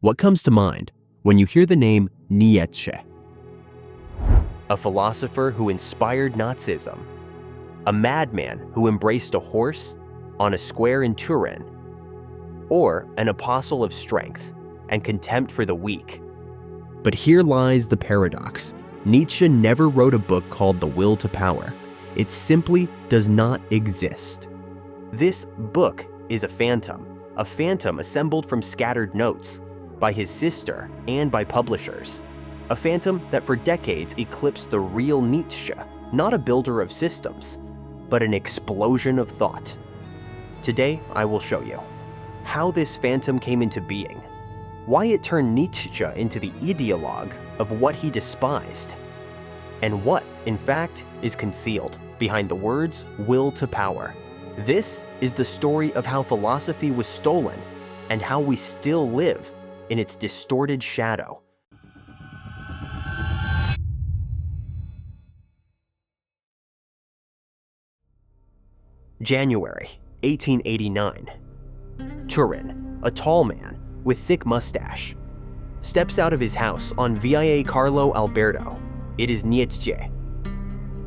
What comes to mind when you hear the name Nietzsche? A philosopher who inspired Nazism, a madman who embraced a horse on a square in Turin, or an apostle of strength and contempt for the weak. But here lies the paradox. Nietzsche never wrote a book called The Will to Power. It simply does not exist. This book is a phantom assembled from scattered notes by his sister and by publishers. A phantom that for decades eclipsed the real Nietzsche, not a builder of systems, but an explosion of thought. Today, I will show you how this phantom came into being, why it turned Nietzsche into the ideologue of what he despised, and what, in fact, is concealed behind the words will to power. This is the story of how philosophy was stolen and how we still live in its distorted shadow. January 1889. Turin, a tall man with thick mustache, steps out of his house on Via Carlo Alberto. It is Nietzsche.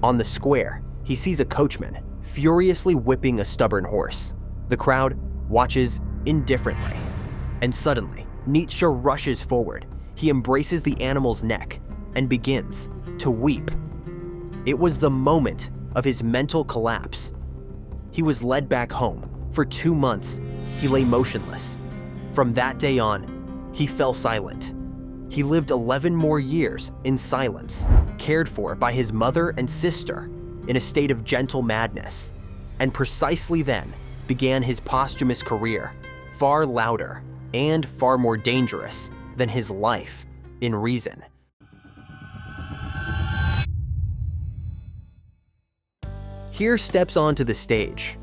On the square, he sees a coachman furiously whipping a stubborn horse. The crowd watches indifferently, and suddenly, Nietzsche rushes forward. He embraces the animal's neck and begins to weep. It was the moment of his mental collapse. He was led back home. For 2 months, he lay motionless. From that day on, he fell silent. He lived 11 more years in silence, cared for by his mother and sister in a state of gentle madness. And precisely then began his posthumous career, far louder and far more dangerous than his life in reason. Here steps onto the stage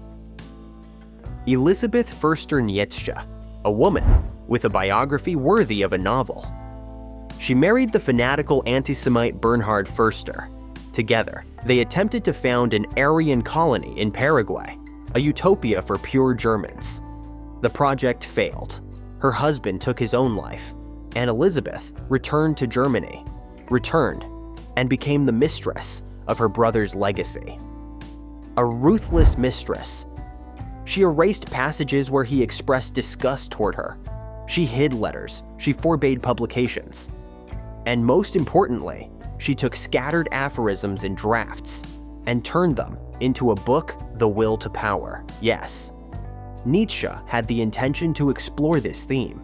Elisabeth Förster Nietzsche, a woman with a biography worthy of a novel. She married the fanatical anti-Semite Bernhard Förster. Together, they attempted to found an Aryan colony in Paraguay, a utopia for pure Germans. The project failed. Her husband took his own life, and Elisabeth returned to Germany, and became the mistress of her brother's legacy. A ruthless mistress. She erased passages where he expressed disgust toward her. She hid letters. She forbade publications. And most importantly, she took scattered aphorisms and drafts and turned them into a book, The Will to Power. Yes, Nietzsche had the intention to explore this theme,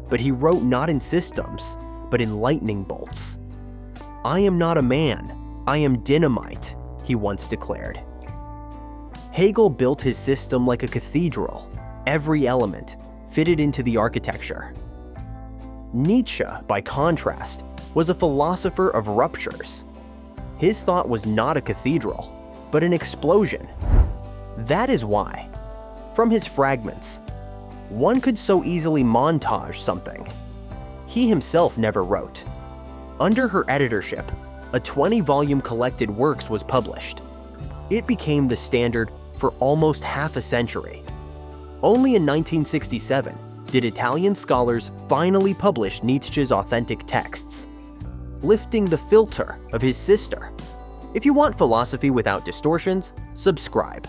but he wrote not in systems, but in lightning bolts. "I am not a man, I am dynamite," he once declared. Hegel built his system like a cathedral, every element fitted into the architecture. Nietzsche, by contrast, was a philosopher of ruptures. His thought was not a cathedral, but an explosion. That is why, from his fragments, one could so easily montage something he himself never wrote. Under her editorship, a 20-volume collected works was published. It became the standard for almost half a century. Only in 1967 did Italian scholars finally publish Nietzsche's authentic texts, lifting the filter of his sister. If you want philosophy without distortions, subscribe.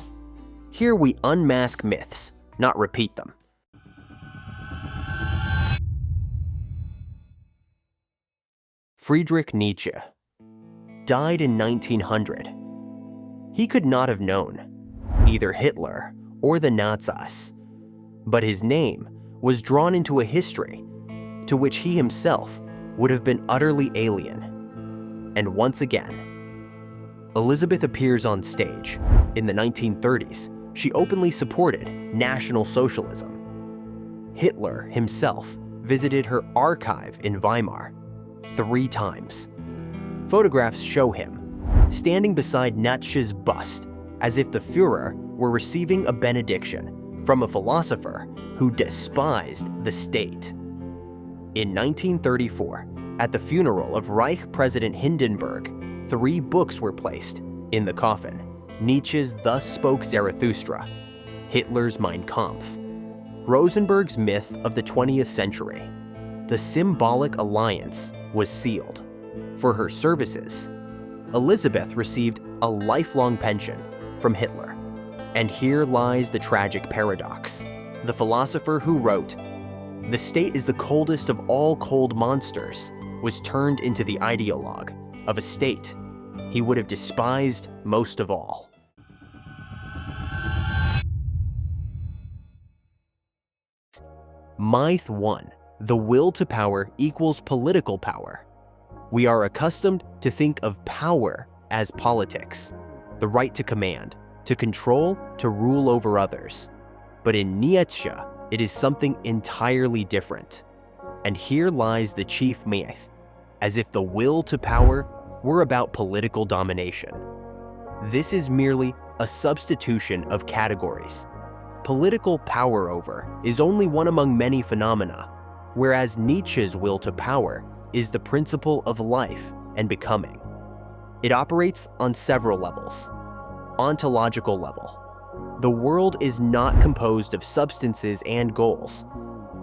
Here we unmask myths, not repeat them. Friedrich Nietzsche died in 1900. He could not have known either Hitler or the Nazis, but his name was drawn into a history to which he himself would have been utterly alien. And once again, Elisabeth appears on stage. In the 1930s, she openly supported National Socialism. Hitler himself visited her archive in Weimar 3 times. Photographs show him standing beside Nietzsche's bust as if the Führer were receiving a benediction from a philosopher who despised the state. In 1934, at the funeral of Reich President Hindenburg, 3 books were placed in the coffin: Nietzsche's Thus Spoke Zarathustra, Hitler's Mein Kampf, Rosenberg's Myth of the 20th Century, the symbolic alliance was sealed. For her services, Elisabeth received a lifelong pension from Hitler. And here lies the tragic paradox. The philosopher who wrote, "The state is the coldest of all cold monsters," was turned into the ideologue of a state he would have despised most of all. Myth 1. The will to power equals political power. We are accustomed to think of power as politics, the right to command, to control, to rule over others. But in Nietzsche, it is something entirely different. And here lies the chief myth, as if the will to power were about political domination. This is merely a substitution of categories. Political power over is only one among many phenomena, whereas Nietzsche's will to power is the principle of life and becoming. It operates on several levels. Ontological level. The world is not composed of substances and goals,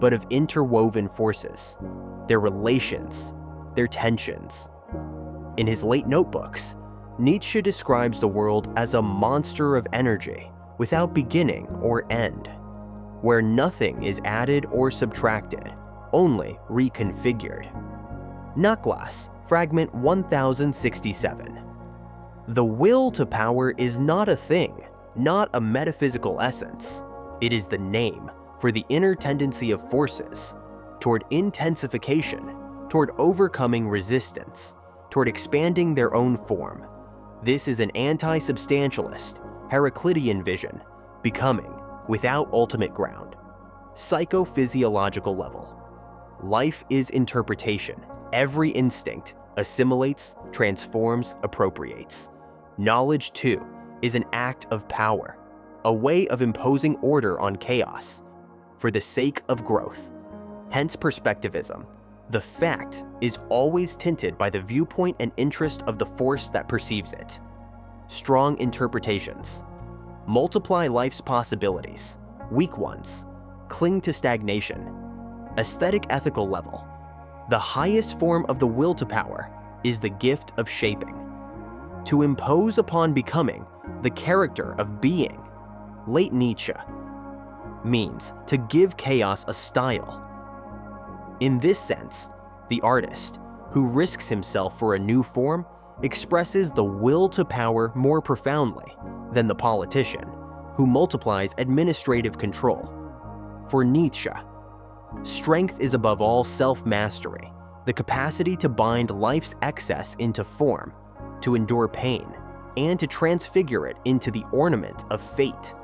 but of interwoven forces, their relations, their tensions. In his late notebooks, Nietzsche describes the world as a monster of energy without beginning or end, where nothing is added or subtracted, only reconfigured. Nachlass, fragment 1067. The will to power is not a thing, not a metaphysical essence. It is the name for the inner tendency of forces toward intensification, toward overcoming resistance, toward expanding their own form. This is an anti-substantialist, Heraclitean vision, becoming without ultimate ground. Psychophysiological level. Life is interpretation. Every instinct assimilates, transforms, appropriates. Knowledge, too, is an act of power, a way of imposing order on chaos, for the sake of growth. Hence perspectivism. The fact is always tinted by the viewpoint and interest of the force that perceives it. Strong interpretations. Multiply life's possibilities. Weak ones. Cling to stagnation. Aesthetic ethical level. The highest form of the will to power is the gift of shaping. To impose upon becoming the character of being, late Nietzsche, means to give chaos a style. In this sense, the artist, who risks himself for a new form, expresses the will to power more profoundly than the politician, who multiplies administrative control. For Nietzsche, strength is above all self-mastery, the capacity to bind life's excess into form, to endure pain, and to transfigure it into the ornament of fate.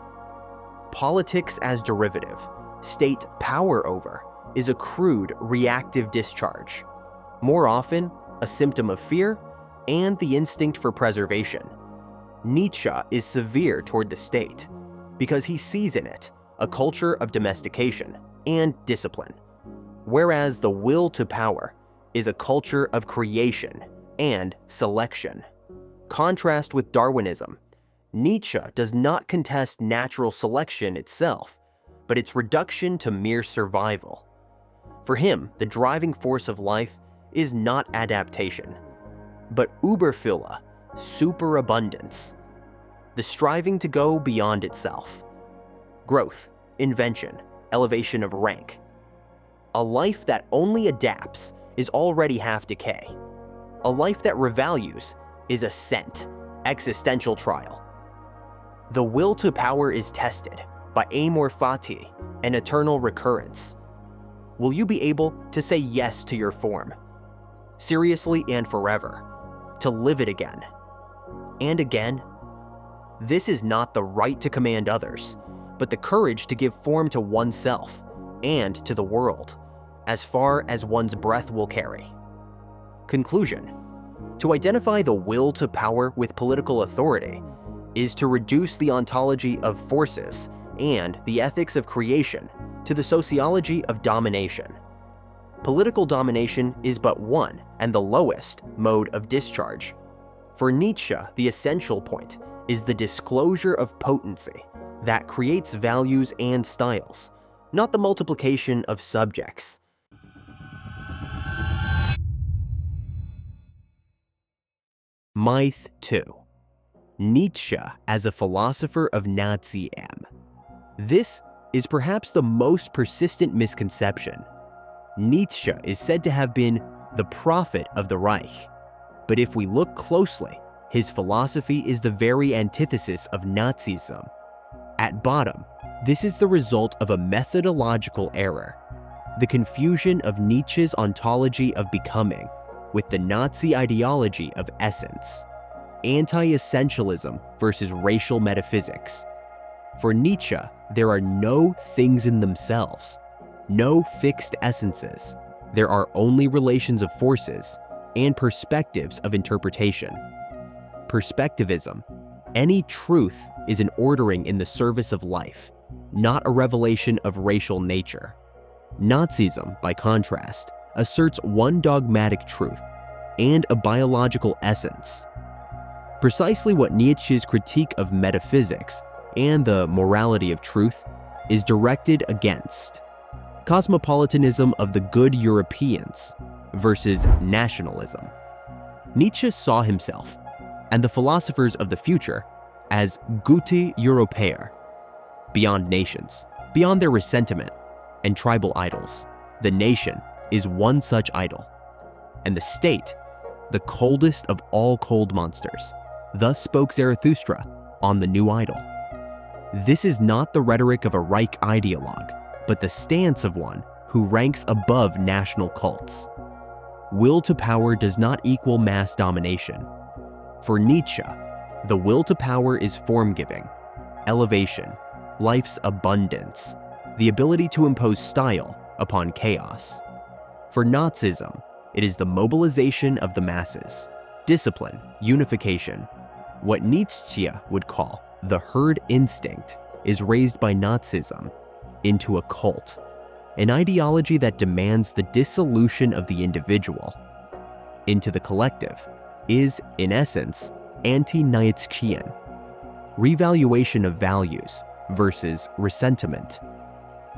Politics as derivative, state power over, is a crude reactive discharge, more often a symptom of fear and the instinct for preservation. Nietzsche is severe toward the state because he sees in it a culture of domestication and discipline, whereas the will to power is a culture of creation and selection. Contrast with Darwinism. Nietzsche does not contest natural selection itself, but its reduction to mere survival. For him, the driving force of life is not adaptation, but Überfülle, superabundance, the striving to go beyond itself. Growth, invention, elevation of rank. A life that only adapts is already half decay. A life that revalues is ascent, existential trial. The will to power is tested by amor fati, an eternal recurrence. Will you be able to say yes to your form, seriously and forever, to live it again and again? This is not the right to command others, but the courage to give form to oneself and to the world, as far as one's breath will carry. Conclusion. To identify the will to power with political authority is to reduce the ontology of forces and the ethics of creation to the sociology of domination. Political domination is but one and the lowest mode of discharge. For Nietzsche, the essential point is the disclosure of potency that creates values and styles, not the multiplication of subjects. Myth 2. Nietzsche as a philosopher of Nazism. This is perhaps the most persistent misconception. Nietzsche is said to have been the prophet of the Reich, but if we look closely, his philosophy is the very antithesis of Nazism. At bottom, this is the result of a methodological error, the confusion of Nietzsche's ontology of becoming with the Nazi ideology of essence, anti-essentialism versus racial metaphysics. For Nietzsche, there are no things in themselves, no fixed essences. There are only relations of forces and perspectives of interpretation. Perspectivism. Any truth is an ordering in the service of life, not a revelation of racial nature. Nazism, by contrast, asserts one dogmatic truth and a biological essence. Precisely what Nietzsche's critique of metaphysics and the morality of truth is directed against. Cosmopolitanism of the good Europeans versus nationalism. Nietzsche saw himself and the philosophers of the future as gute Europäer, beyond nations, beyond their ressentiment and tribal idols. The nation is one such idol, and the state, the coldest of all cold monsters. Thus spoke Zarathustra on the new idol. This is not the rhetoric of a Reich ideologue, but the stance of one who ranks above national cults. Will to power does not equal mass domination. For Nietzsche, the will to power is form-giving, elevation, life's abundance, the ability to impose style upon chaos. For Nazism, it is the mobilization of the masses, discipline, unification. What Nietzsche would call the herd instinct is raised by Nazism into a cult, an ideology that demands the dissolution of the individual into the collective, is, in essence, anti-NIETZSCHE'An, revaluation of values versus ressentiment.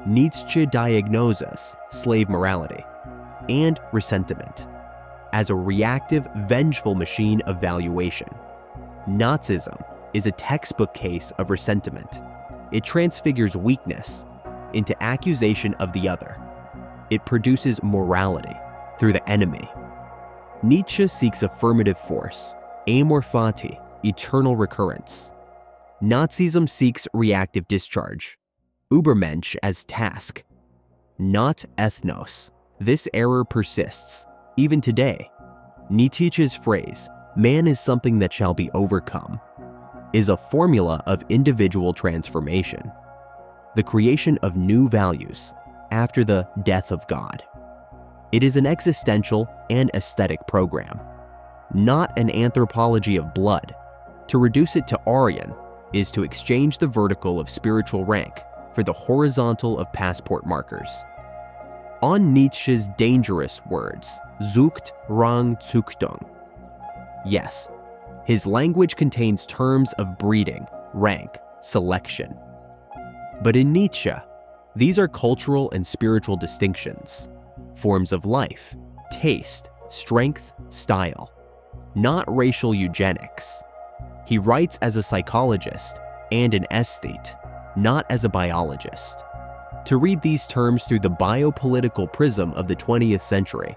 Nietzsche diagnoses slave morality and ressentiment as a reactive, vengeful machine of valuation. Nazism is a textbook case of ressentiment. It transfigures weakness into accusation of the other. It produces morality through the enemy. Nietzsche seeks affirmative force, amor fati, eternal recurrence. Nazism seeks reactive discharge, Übermensch as task, not ethnos. This error persists, even today. Nietzsche's phrase, "man is something that shall be overcome," is a formula of individual transformation, the creation of new values after the death of God. It is an existential and aesthetic program, not an anthropology of blood. To reduce it to ARYAN is to exchange the vertical of spiritual rank for the horizontal of passport markers. On Nietzsche's dangerous words, Zucht, Rang, Züchtung. Yes, his language contains terms of breeding, rank, selection. But in Nietzsche, these are cultural and spiritual distinctions, forms of life, taste, strength, style, not racial eugenics. He writes as a psychologist and an aesthete, not as a biologist. To read these terms through the biopolitical prism of the 20th century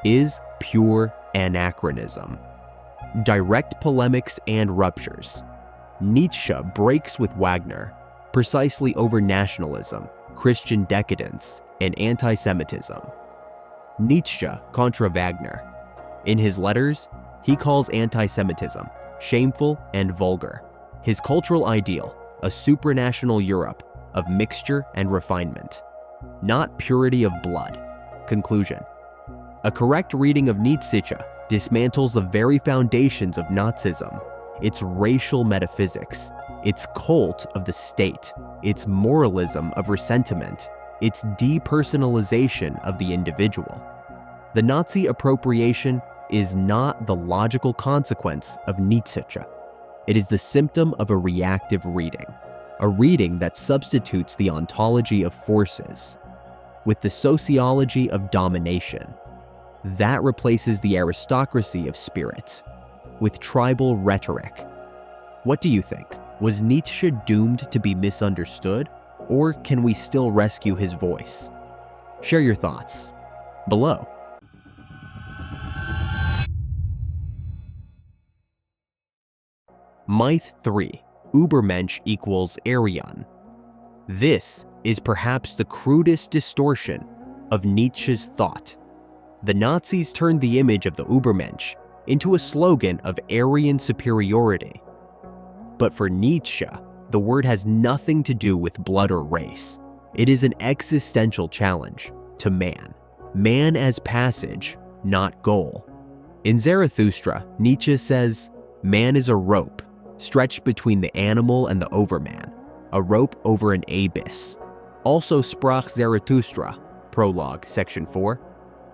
is pure anachronism. Direct polemics and ruptures. Nietzsche breaks with Wagner precisely over nationalism, Christian decadence, and anti-Semitism. Nietzsche contra Wagner. In his letters, he calls anti-Semitism shameful and vulgar. His cultural ideal, a supranational Europe of mixture and refinement, not purity of blood. Conclusion. A correct reading of Nietzsche dismantles the very foundations of Nazism, its racial metaphysics, its cult of the state, its moralism of ressentiment, its depersonalization of the individual. The Nazi appropriation is not the logical consequence of Nietzsche. It is the symptom of a reactive reading, a reading that substitutes the ontology of forces with the sociology of domination. That replaces the aristocracy of spirit with tribal rhetoric. What do you think? Was Nietzsche doomed to be misunderstood, or can we still rescue his voice? Share your thoughts below. Myth 3. Übermensch equals ARYAN. This is perhaps the crudest distortion of Nietzsche's thought. The Nazis turned the image of the Übermensch into a slogan of Aryan superiority. But for Nietzsche, the word has nothing to do with blood or race. It is an existential challenge to man. Man as passage, not goal. In Zarathustra, Nietzsche says, "Man is a rope stretched between the animal and the overman, a rope over an abyss." Also sprach Zarathustra, prologue, section 4.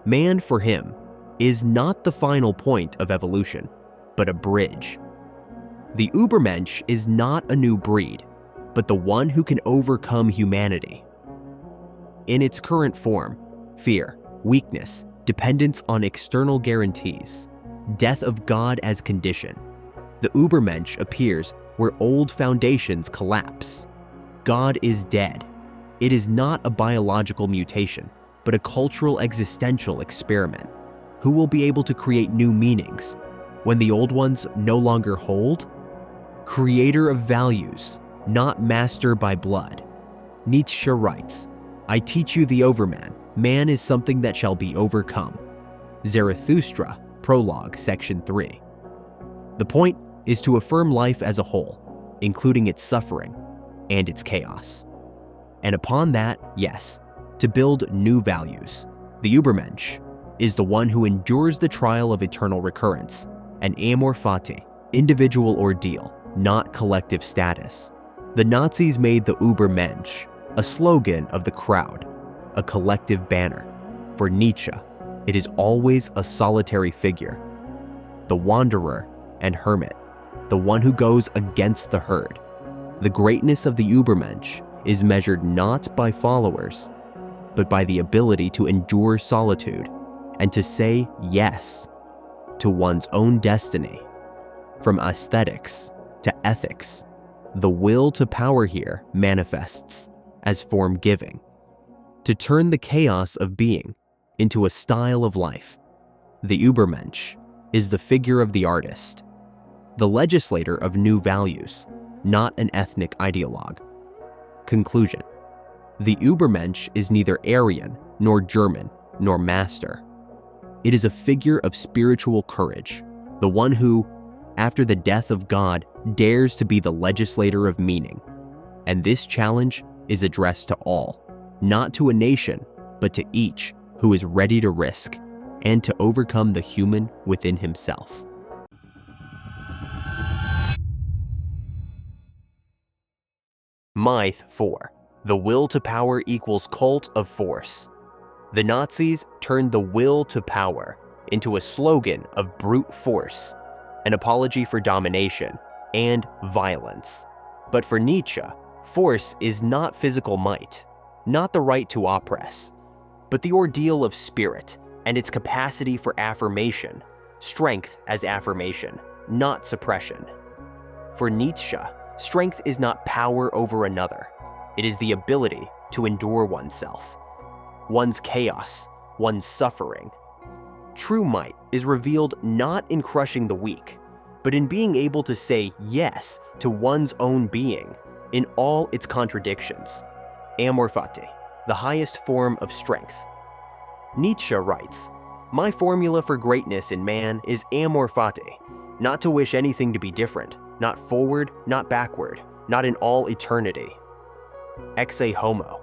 Man for him is not the final point of evolution, but a bridge. The Übermensch is not a new breed, but the one who can overcome humanity. In its current form, fear, weakness, dependence on external guarantees, death of God as condition, the Übermensch appears where old foundations collapse. God is dead. It is not a biological mutation, but a cultural existential experiment. Who will be able to create new meanings when the old ones no longer hold? Creator of values, not master by blood. Nietzsche writes, "I teach you the overman. Man is something that shall be overcome." Zarathustra, prologue, section 3. The point is to affirm life as a whole, including its suffering and its chaos. And upon that, yes, to build new values. The Übermensch is the one who endures the trial of eternal recurrence, an amor fati, individual ordeal, not collective status. The Nazis made the Übermensch a slogan of the crowd, a collective banner. For Nietzsche, it is always a solitary figure, the wanderer and hermit, the one who goes against the herd. The greatness of the Übermensch is measured not by followers, but by the ability to endure solitude and to say yes to one's own destiny. From aesthetics to ethics, the will to power here manifests as form giving, to turn the chaos of being into a style of life. The Übermensch is the figure of the artist, the legislator of new values, not an ethnic ideologue. Conclusion. The Übermensch is neither Aryan, nor German, nor master. It is a figure of spiritual courage, the one who, after the death of God, dares to be the legislator of meaning. And this challenge is addressed to all, not to a nation, but to each who is ready to risk and to overcome the human within himself. Myth 4. The will to power equals cult of force. The Nazis turned the will to power into a slogan of brute force, an apology for domination and violence. But for Nietzsche, force is not physical might, not the right to oppress, but the ordeal of spirit and its capacity for affirmation, strength as affirmation, not suppression. For Nietzsche, strength is not power over another. It is the ability to endure oneself, one's chaos, one's suffering. True might is revealed not in crushing the weak, but in being able to say yes to one's own being in all its contradictions. Amor fati, the highest form of strength. Nietzsche writes, "My formula for greatness in man is amor fati, not to wish anything to be different, not forward, not backward, not in all eternity. Exe homo."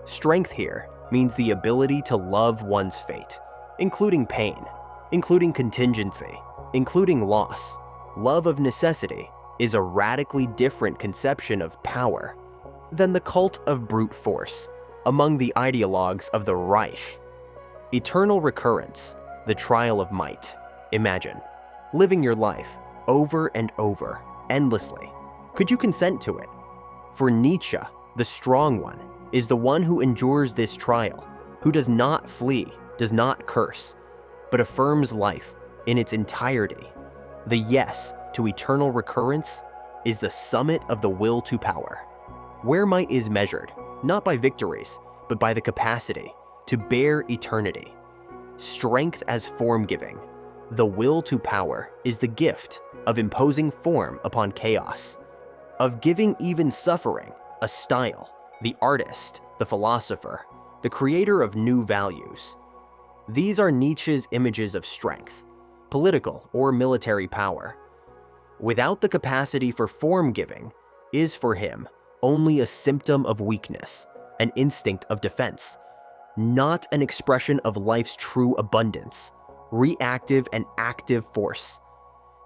Strength here means the ability to love one's fate, including pain, including contingency, including loss. Love of necessity is a radically different conception of power than the cult of brute force among the ideologues of the Reich. Eternal recurrence, the trial of might. Imagine living your life over and over, endlessly. Could you consent to it? For Nietzsche, the strong one is the one who endures this trial, who does not flee, does not curse, but affirms life in its entirety. The yes to eternal recurrence is the summit of the will to power, where might is measured, not by victories, but by the capacity to bear eternity. Strength as form-giving. The will to power is the gift of imposing form upon chaos, of giving even suffering a style, the artist, the philosopher, the creator of new values. These are Nietzsche's images of strength, political or military power. Without the capacity for form-giving is for him only a symptom of weakness, an instinct of defense, not an expression of life's true abundance, reactive and active force.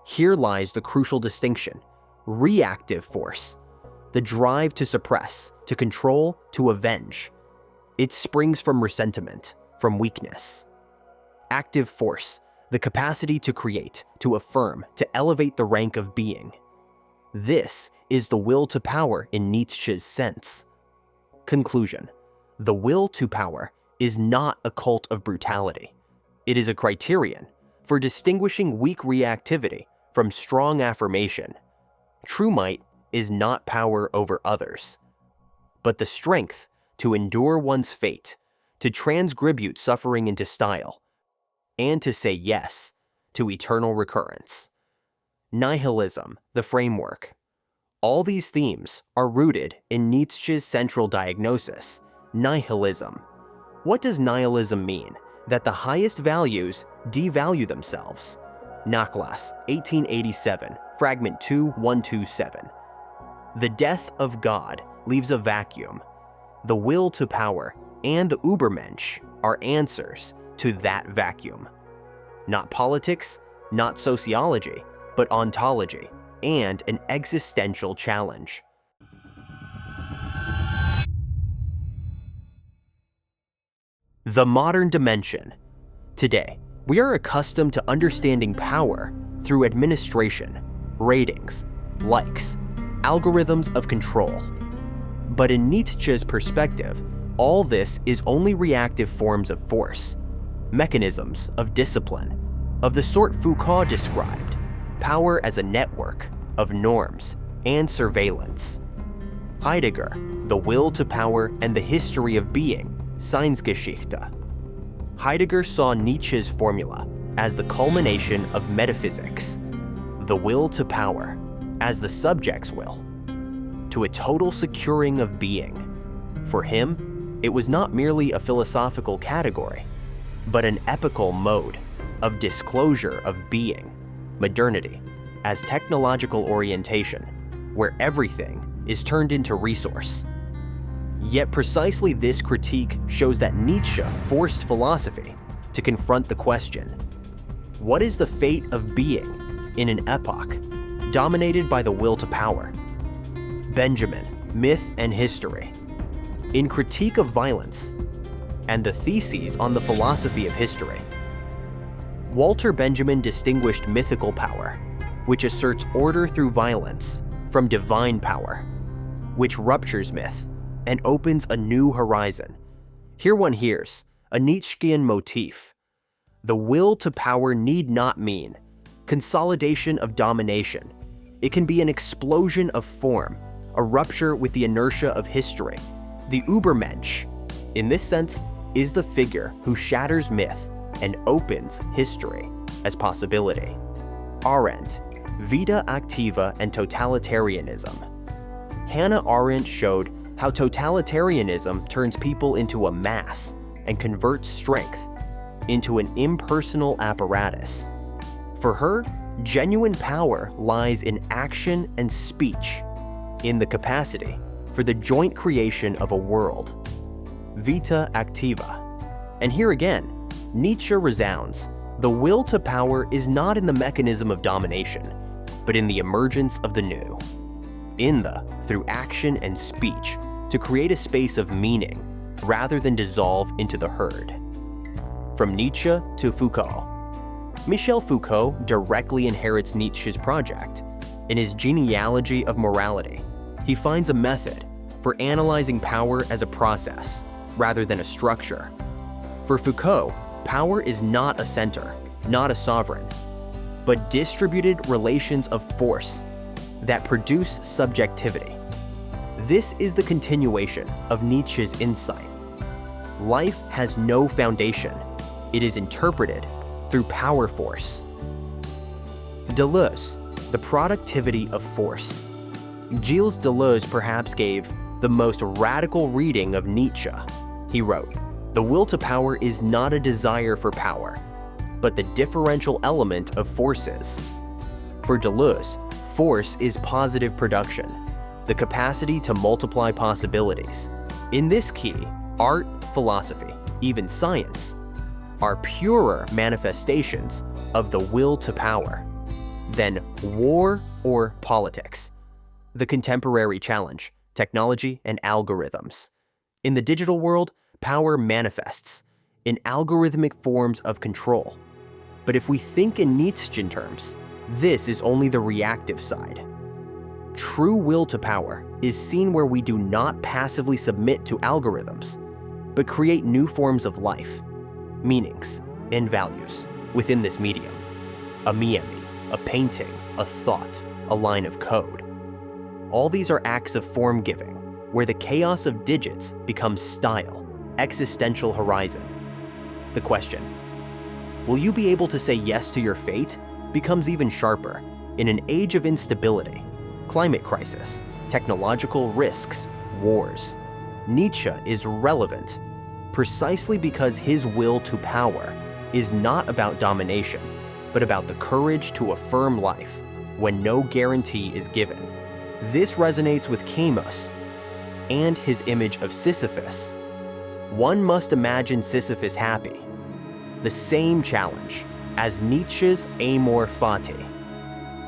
Here lies the crucial distinction. Reactive force, the drive to suppress, to control, to avenge. It springs from resentment, from weakness. Active force, the capacity to create, to affirm, to elevate the rank of being. This is the will to power in Nietzsche's sense. Conclusion: the will to power is not a cult of brutality. It is a criterion for distinguishing weak reactivity from strong affirmation. True might is not power over others, but the strength to endure one's fate, to transgribute suffering into style, and to say yes to eternal recurrence. Nihilism, the framework. All these themes are rooted in Nietzsche's central diagnosis, nihilism. What does nihilism mean? That the highest values devalue themselves. Naklas, 1887, fragment 2127. The death of God leaves a vacuum. The will to power and the Übermensch are answers to that vacuum. Not politics, not sociology, but ontology and an existential challenge. The modern dimension. Today, we are accustomed to understanding power through administration, ratings, likes, algorithms of control. But in Nietzsche's perspective, all this is only reactive forms of force, mechanisms of discipline, of the sort Foucault described, power as a network of norms and surveillance. Heidegger, The Will to Power and the History of Being, Seinsgeschichte. Heidegger saw Nietzsche's formula as the culmination of metaphysics, the will to power as the subject's will, to a total securing of being. For him, it was not merely a philosophical category, but an epical mode of disclosure of being, modernity, as technological orientation, where everything is turned into resource. Yet precisely this critique shows that Nietzsche forced philosophy to confront the question, what is the fate of being in an epoch dominated by the will to power? Benjamin, Myth and History. In Critique of Violence and the Theses on the Philosophy of History, Walter Benjamin distinguished mythical power, which asserts order through violence, from divine power, which ruptures myth and opens a new horizon. Here one hears a Nietzschean motif. The will to power need not mean consolidation of domination. It can be an explosion of form, a rupture with the inertia of history. The Übermensch, in this sense, is the figure who shatters myth and opens history as possibility. Arendt, Vita Activa and Totalitarianism. Hannah Arendt showed how totalitarianism turns people into a mass and converts strength into an impersonal apparatus. For her, genuine power lies in action and speech, in the capacity for the joint creation of a world. Vita Activa. And here again, Nietzsche resounds, the will to power is not in the mechanism of domination, but in the emergence of the new. Through action and speech, to create a space of meaning, rather than dissolve into the herd. From Nietzsche to Foucault. Michel Foucault directly inherits Nietzsche's project. In his genealogy of morality, he finds a method for analyzing power as a process, rather than a structure. For Foucault, power is not a center, not a sovereign. but distributed relations of force that produce subjectivity. This is the continuation of Nietzsche's insight. Life has no foundation. It is interpreted through power force. Deleuze, the productivity of force. Gilles Deleuze perhaps gave the most radical reading of Nietzsche. He wrote, "The will to power is not a desire for power, but the differential element of forces." For Deleuze, force is positive production, the capacity to multiply possibilities. In this key, art, philosophy, even science, are purer manifestations of the will to power than war or politics. The contemporary challenge, technology and algorithms. In the digital world, power manifests in algorithmic forms of control. But if we think in Nietzschean terms, this is only the reactive side. True will to power is seen where we do not passively submit to algorithms, but create new forms of life, meanings, and values within this medium. A meme, a painting, a thought, a line of code. All these are acts of form giving, where the chaos of digits becomes style, existential horizon. The question, will you be able to say yes to your fate, becomes even sharper in an age of instability, climate crisis, technological risks, wars. Nietzsche is relevant precisely because his will to power is not about domination, but about the courage to affirm life when no guarantee is given. This resonates with Camus and his image of Sisyphus. One must imagine Sisyphus happy. The same challenge as Nietzsche's Amor Fati.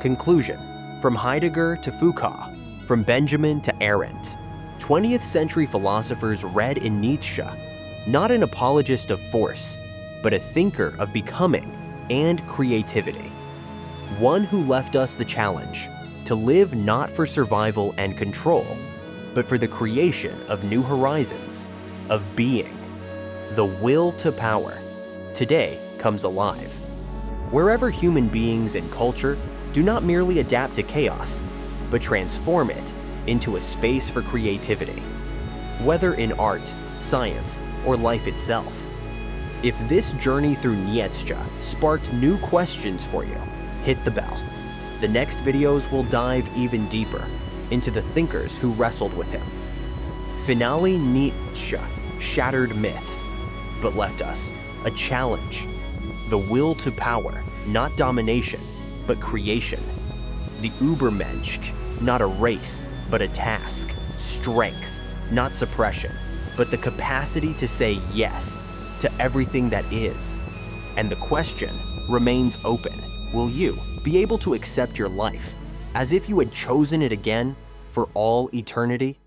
Conclusion, from Heidegger to Foucault, from Benjamin to Arendt, 20th century philosophers read in Nietzsche not an apologist of force, but a thinker of becoming and creativity. One who left us the challenge to live not for survival and control, but for the creation of new horizons, of being. The will to power today comes alive. Wherever human beings and culture do not merely adapt to chaos, but transform it into a space for creativity, whether in art, science, or life itself. If this journey through Nietzsche sparked new questions for you, hit the bell. The next videos will dive even deeper into the thinkers who wrestled with him. Finale, Nietzsche shattered myths, but left us a challenge. The will to power, not domination, but creation. The Übermensch, not a race, but a task. Strength, not suppression, but the capacity to say yes to everything that is. And the question remains open. Will you be able to accept your life as if you had chosen it again for all eternity?